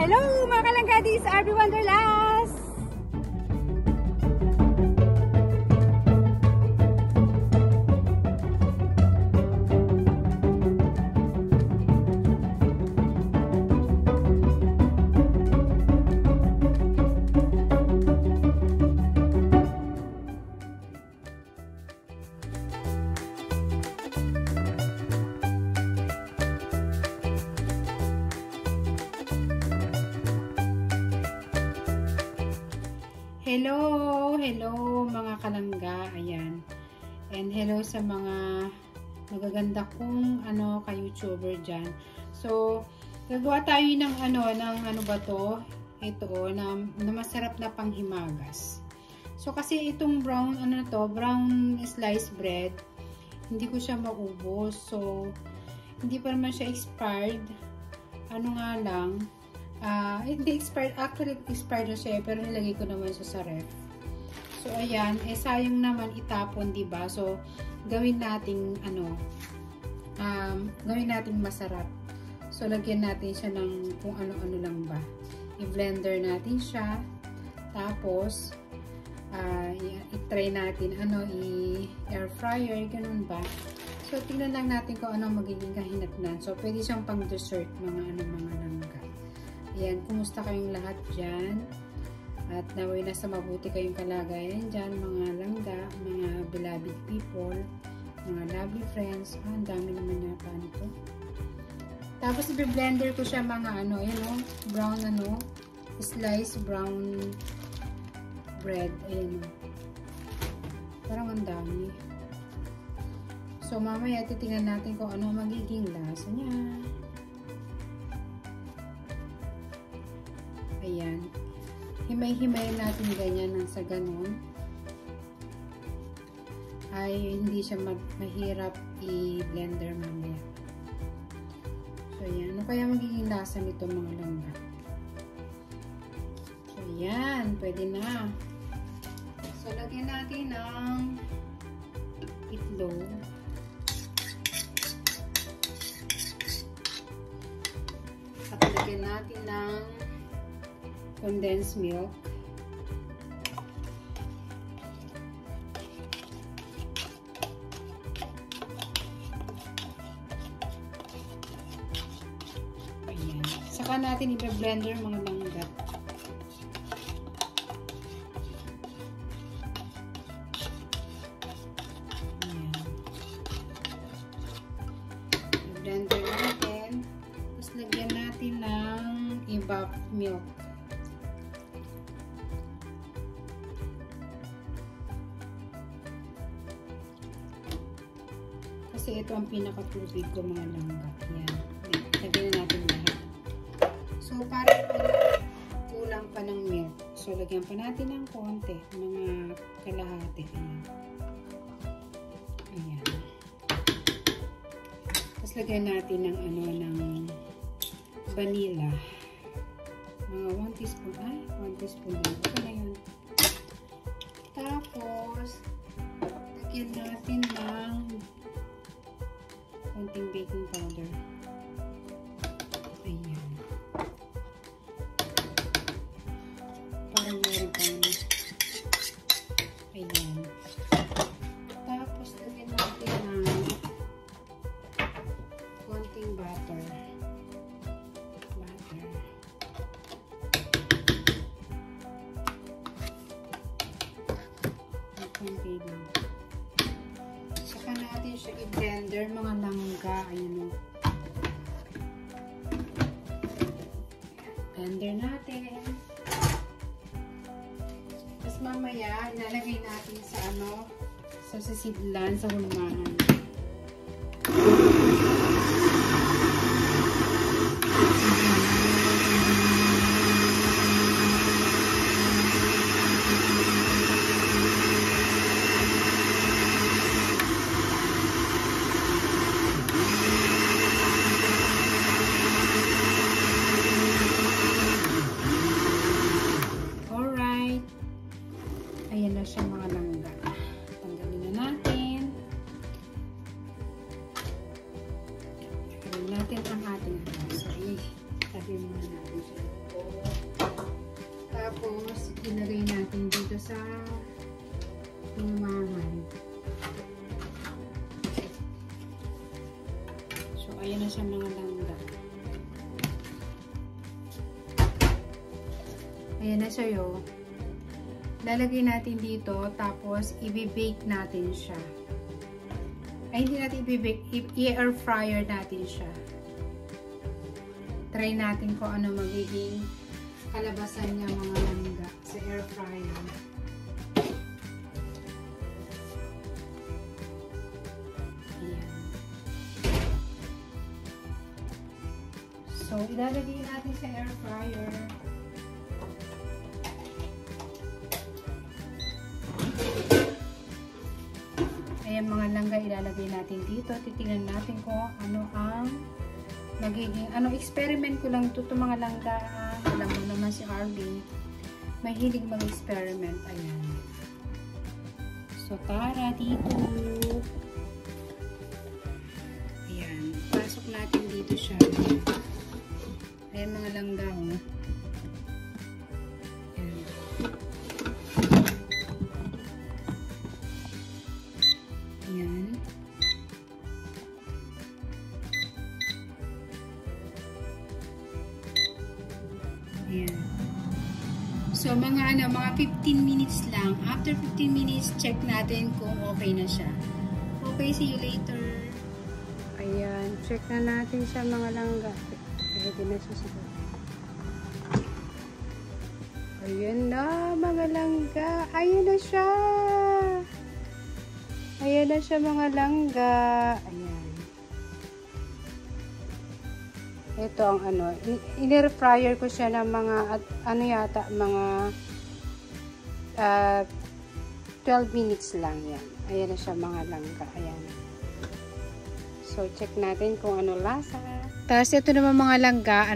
Hello mga kalanggadis, RB Wanderlust! Hello mga kalangga, ayan. And hello sa mga magaganda kong ka-YouTuber dyan. So, gagawa tayo ng ano ba to? Ito, na masarap na panghimagas. So, kasi itong brown sliced bread, hindi ko siya maubos. So, hindi pa naman siya expired. Hindi expired. Actually, expired na siya, pero nilagay ko naman siya sa ref. So, ayan. Sayang naman itapon, diba? So, gawin nating, gawin nating masarap. So, lagyan natin siya ng kung ano-ano lang ba. I-blender natin siya. Tapos, i-try natin, i-air fryer, ganun ba? So, tingnan lang natin kung ano magiging kahinatnan. So, pwede siyang pang dessert, mga langga. Ayan, kumusta kayong lahat dyan? At naway nasa mabuti kayong kalagayan dyan, mga langga, mga beloved people, mga lovely friends. Ang dami naman yata nito. Tapos, i-blender ko siya mga brown sliced brown bread. Ayan o. Parang ang dami. So, mamaya titingnan natin kung ano magiging lasa niya. Ayan. Himay-himay natin ganyan nang sa ganun. Ay, hindi siya mahirap i-blender mamaya. So, ayan. Ano kaya magiging lasa nito mga langga? So, ayan. Pwede na. So, lagyan natin ng itlog. At lagyan natin ng condensed milk. Ayan. Saka natin i-blender mga langga. Ayan. I-blender natin. Tapos lagyan natin ng evap milk. Kasi ito ang pinakatubig ko mga langga. Yan. Lagyan na natin lahat. So, parang kulang pa ng milk. So, lagyan pa natin ng konti. Mga kalahati. Ayan. Ayan. Tapos, lagyan natin ng ng vanilla. Mga 1 teaspoon. Ay, 1 teaspoon lang. Ito na yun. Tapos, lagyan natin ng konting baking powder. Ayan. Parang meron pa naman. Ayan. Tapos, lagyan natin ng konting butter. Konti lang. Saka natin siya i-blender mga langga. Ayun o. Blender natin. Tapos mamaya, ilalagay natin sa sa sisidlan, sa hulmahan. Ayan na siya mga langga. Tanggalin na natin. Tanggalin natin ang ating so, tabi muna natin siya. ayan na siya mga langga. Ayan na siya yo. Lalagay natin dito, tapos i-bake natin siya. Ay, hindi natin i-bake, i-air fryer natin siya. Try natin kung ano magiging kalabasan niya mga langga sa air fryer. Ayan. So, ilalagay natin sa air fryer. Ayan mga langga, ilalagay natin dito. Titingnan natin kung ano ang magiging, experiment ko lang ito mga langga. Alam mo naman si Arby, mahilig mag-experiment. Ayan. So, tara dito. Ayan. Pasok natin dito siya. Ayan mga langga. Oh. Ayan. Ayan. So, mga 15 minutes lang. After 15 minutes, check natin kung okay na siya. Okay, see you later. Ayan. Check na natin siya mga langga. Ready na siya siguro. Ayan na mga langga. Ayan na siya. Ayan na siya mga langga. Ayan. Ito ang in-air fryer ko siya ng mga, mga 12 minutes lang yan. Ayan na siya mga langga. Ayan. So, check natin kung ano lasa. Tapos, ito naman mga langga,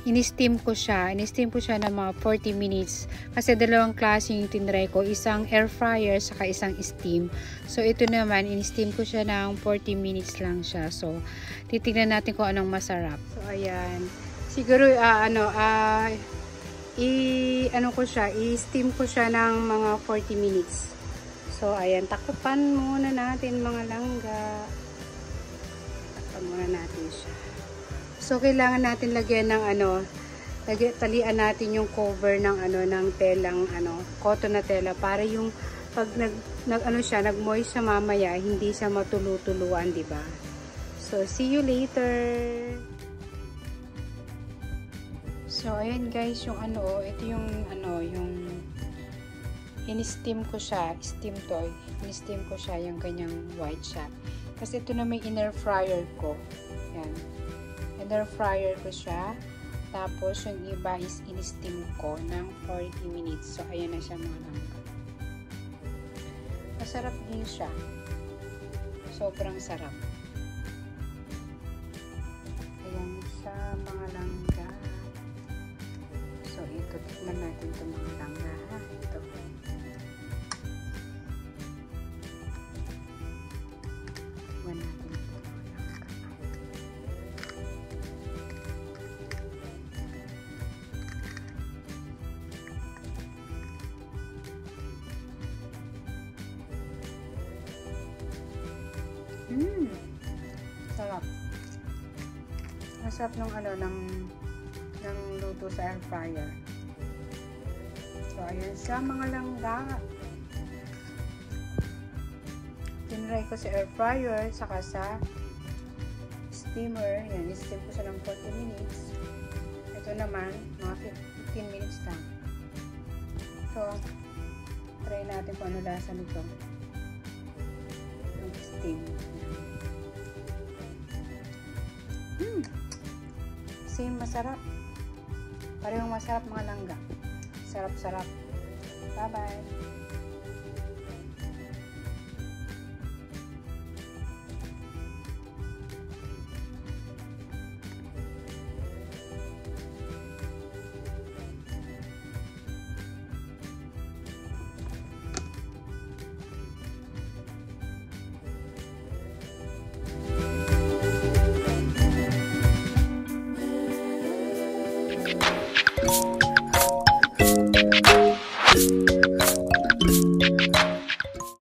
in-steam ko siya. In-steam ko siya ng mga 40 minutes. Kasi dalawang klase yung tinry ko. Isang air fryer, saka isang steam. So, ito naman, in-steam ko siya ng 40 minutes lang siya. So, titignan natin kung anong masarap. So, ayan. Siguro, i-steam ko siya ng mga 40 minutes. So, ayan. Takupan muna natin mga langga. Takupan muna natin siya. So, kailangan natin lagyan ng talian natin yung cover ng ng telang cotton na tela para yung pag nag-moist siya mamaya, hindi siya matulu-tuluan, di ba? So, see you later. So, ayan guys, yung ito yung yung in-steam ko siya, steam to. In-steam ko siya yung kanyang white siya. Kasi ito na may inner fryer ko. Yan. Inner fryer ko siya. Tapos, yung iba is in-steam ko ng 40 minutes. So, ayan na siya mga langga. Masarap din siya. Sobrang sarap. Ayan siya mga langga. So, ito. Tikman natin ito mga langga. Ito. Tikman natin. Sarap. Masarap ng luto sa air fryer. So, ayan siya mga langga. Tinry ko sa air fryer, saka sa steamer. Yan, steam ko siya ng 40 minutes. Ito naman, mga 15 minutes lang. So, try natin kung ano lasa nito. Yung steam. Same, masarap. Parehong masarap mga langga. Sarap-sarap. Bye-bye. You